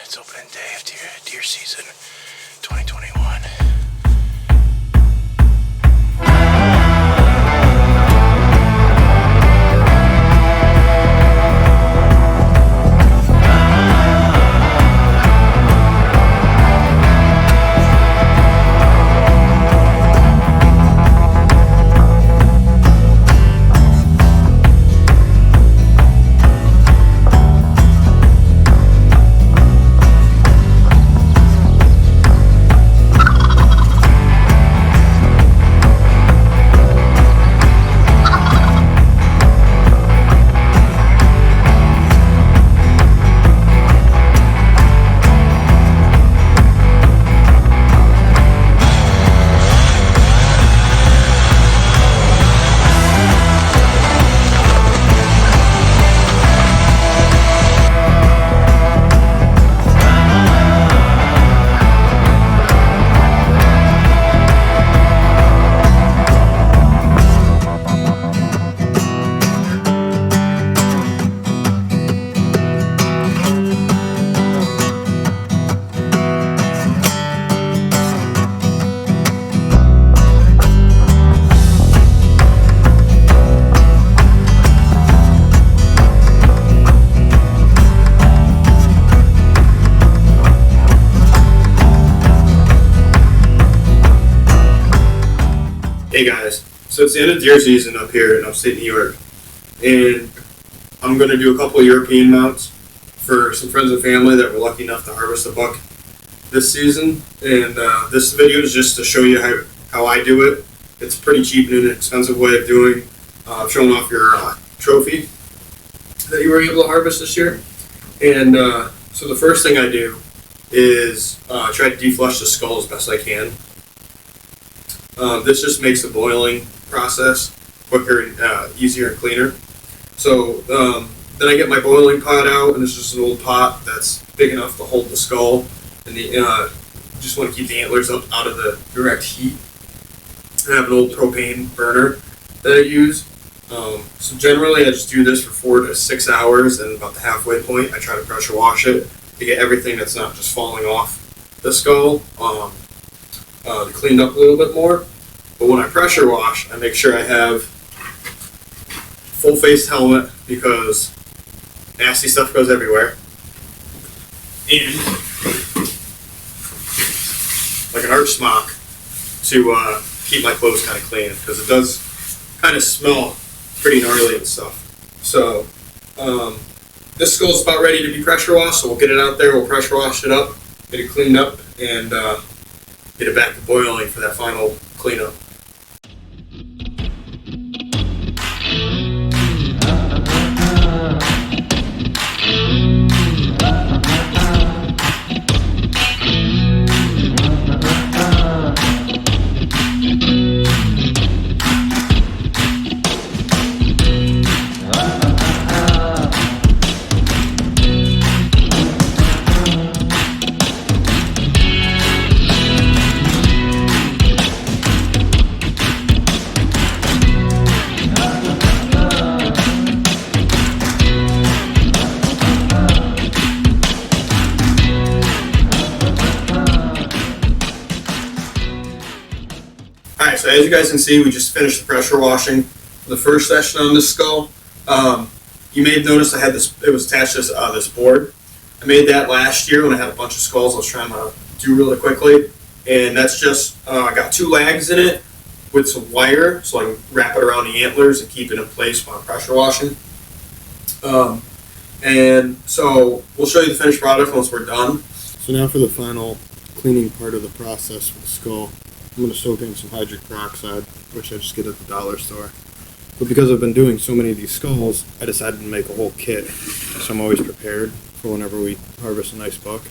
It's opening day of deer season 2021. Hey guys, so it's the end of deer season up here in upstate New York, and I'm going to do a couple of European mounts for some friends and family that were lucky enough to harvest a buck this season. And this video is just to show you how I do it. It's a pretty cheap and inexpensive way of doing, showing off your trophy that you were able to harvest this year. And so the first thing I do is try to deflush the skull as best I can. This just makes the boiling process quicker and easier and cleaner. So then I get my boiling pot out, and it's just an old pot that's big enough to hold the skull, and just want to keep the antlers up out of the direct heat. I have an old propane burner that I use. So generally I just do this for 4 to 6 hours, and about the halfway point I try to pressure wash it to get everything that's not just falling off the skull cleaned up a little bit more. But when I pressure wash, I make sure I have full face helmet because nasty stuff goes everywhere, and like an arch smock to keep my clothes kind of clean, because it does kind of smell pretty gnarly and stuff. So this skull's about ready to be pressure washed, so we'll get it out there, we'll pressure wash it up, get it cleaned up, and get it back to boiling for that final cleanup. Alright, so as you guys can see, we just finished the pressure washing for the first session on this skull. You may have noticed I had this, it was attached to this board. I made that last year when I had a bunch of skulls I was trying to do really quickly. And that's just, I got 2 lags in it with some wire so I can wrap it around the antlers and keep it in place while I'm pressure washing. And so we'll show you the finished product once we're done. So now for the final cleaning part of the process for the skull. I'm going to soak in some hydrogen peroxide, which I just get at the dollar store. But because I've been doing so many of these skulls, I decided to make a whole kit. So I'm always prepared for whenever we harvest a nice buck.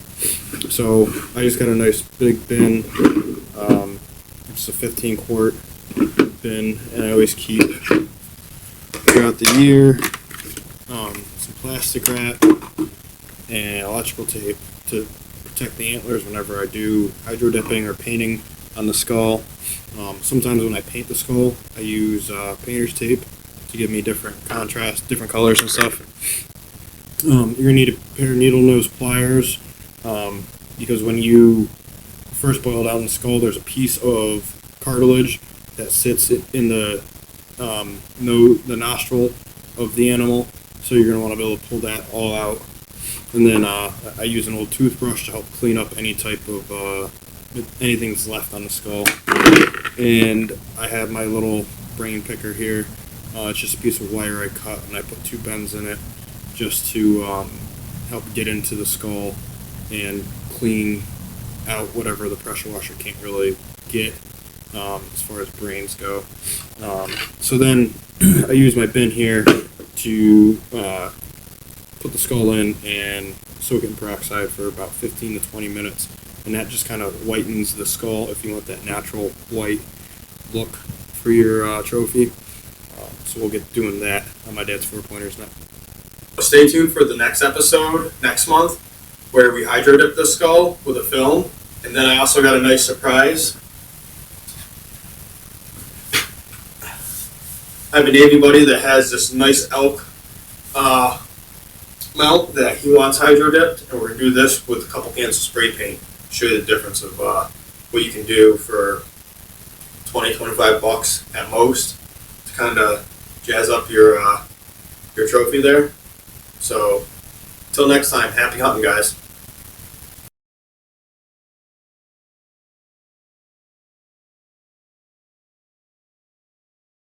So I just got a nice big bin. It's a 15-quart bin, and I always keep throughout the year some plastic wrap and electrical tape to protect the antlers whenever I do hydro dipping or painting on the skull. Sometimes when I paint the skull, I use painter's tape to give me different contrast, different colors and stuff. You're going to need a pair of needle nose pliers Because when you first boil down the skull, there's a piece of cartilage that sits in the the nostril of the animal, so you're gonna want to be able to pull that all out. And then I use an old toothbrush to help clean up any type of anything that's left on the skull. And I have my little brain picker here. It's just a piece of wire I cut, and I put 2 bends in it just to help get into the skull and clean out whatever the pressure washer can't really get as far as brains go. So then I use my bin here to put the skull in and soak it in peroxide for about 15 to 20 minutes. And that just kind of whitens the skull if you want that natural white look for your trophy. So we'll get doing that on my dad's 4-pointers now. Stay tuned for the next episode next month where we hydro dip the skull with a film. And then I also got a nice surprise. I have a Navy buddy that has this nice elk mount that he wants hydro dipped, and we're going to do this with a couple cans of spray paint. Show you the difference of what you can do for 20, 25 bucks at most to kind of jazz up your trophy there. So, until next time, happy hunting, guys.